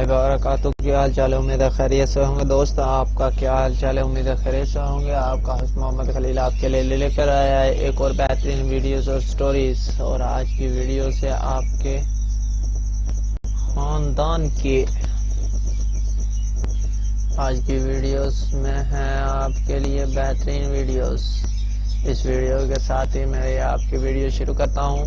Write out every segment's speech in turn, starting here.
وبرکاتہ۔ کیا حال چال ہے؟ امید ہے خیریت سے ہوں گے۔ دوست آپ کا کیا حال چال ہے؟ امید ہے خیریت سے ہوں گے۔ آپ کا ہوسٹ محمد خلیل آپ کے لیے لے کر آیا ہے ایک اور بہترین ویڈیوز اور سٹوریز، اور آج کی ویڈیو سے آپ کے خاندان کی آج کی ویڈیوز میں ہیں آپ کے لیے بہترین ویڈیوز۔ اس ویڈیو کے ساتھ ہی میں آپ کی ویڈیو شروع کرتا ہوں،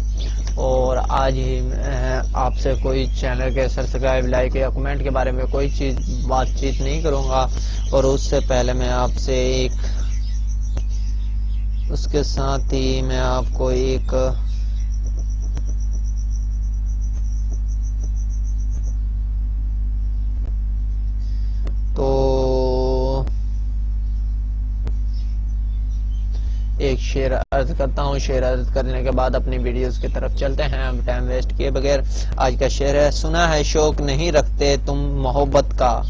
اور آج ہی میں آپ سے کوئی چینل کے سبسکرائب، لائک یا کمنٹ کے بارے میں کوئی بات چیت نہیں کروں گا، اور اس سے پہلے میں آپ سے اس کے ساتھ ہی میں آپ کو ایک شعر عرض کرتا ہوں۔ شعر عرض کرنے کے بعد اپنی ویڈیوز کی طرف چلتے ہیں ہم ٹائم ویسٹ کیے بغیر۔ آج کا شعر ہے: سنا ہے شوق نہیں رکھتے تم محبت کا،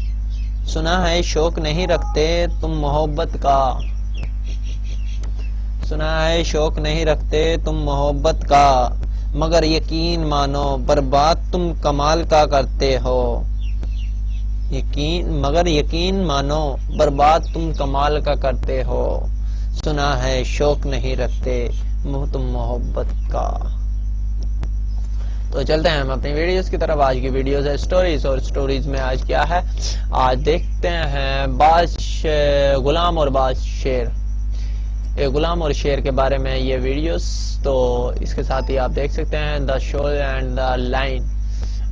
سنا ہے شوق نہیں رکھتے تم محبت کا، سنا ہے شوق نہیں رکھتے تم محبت کا، مگر یقین مانو برباد تم کمال کا کرتے ہو، مگر یقین مانو برباد تم کمال کا کرتے ہو، سنا ہے شوق نہیں رکھتے تم محبت کا۔ تو چلتے ہیں ہم اپنی ویڈیوز کی طرف۔ آج کی ویڈیوز ہے سٹوریز، اور سٹوریز میں آج کیا ہے، آج دیکھتے ہیں غلام اور بعض شعر، غلام اور شعر کے بارے میں یہ ویڈیوز۔ تو اس کے ساتھ ہی آپ دیکھ سکتے ہیں: the shawl and the line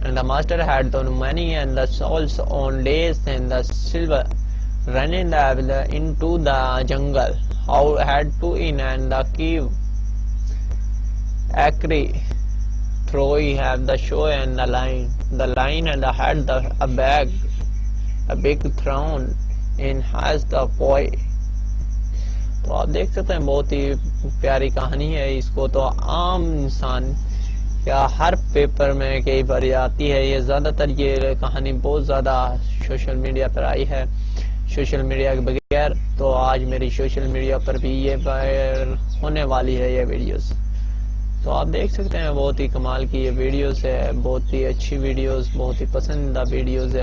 and the master had the money and the souls on days and the silver running into the jungle, how had to in and the cave acre throw he have the show and the line and the had the a big throne in has the boy۔ تو آپ دیکھ سکتے ہیں بہت ہی پیاری کہانی ہے۔ اس کو تو عام انسان یا ہر پیپر میں کئی بار آتی ہے۔ یہ زیادہ تر یہ کہانی بہت زیادہ سوشل میڈیا پر آئی ہے، سوشل میڈیا کے بغیر تو آج میری سوشل میڈیا پر بھی یہ ہونے والی ہے یہ ویڈیوز۔ تو آپ دیکھ سکتے ہیں بہت ہی کمال کی یہ ویڈیوز ہے، بہت ہی اچھی ویڈیوز، بہت ہی پسندیدہ ویڈیوز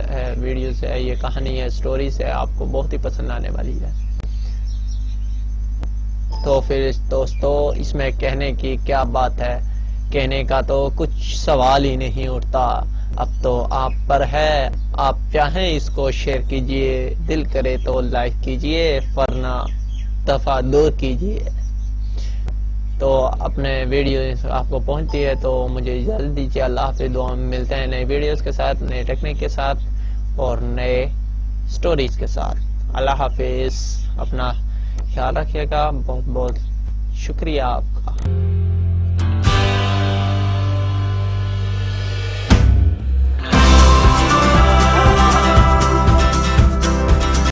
ہے، یہ کہانی ہے، سٹوریز ہے، آپ کو بہت ہی پسند آنے والی ہے۔ تو پھر دوستو اس میں کہنے کی کیا بات ہے، کہنے کا تو کچھ سوال ہی نہیں اٹھتا، اب تو آپ پر ہے، آپ چاہیں اس کو شیئر کیجئے، دل کرے تو لائک کیجئے، ورنہ دفعہ دور کیجئے۔ تو اپنے ویڈیو آپ کو پہنچتی ہے تو مجھے اجازت دیجیے۔ اللہ حافظ، دعا میں ملتے ہیں نئے ویڈیوز کے ساتھ، نئے ٹیکنیک کے ساتھ اور نئے سٹوریز کے ساتھ۔ اللہ حافظ، اپنا خیال رکھیے گا، بہت بہت شکریہ آپ کا۔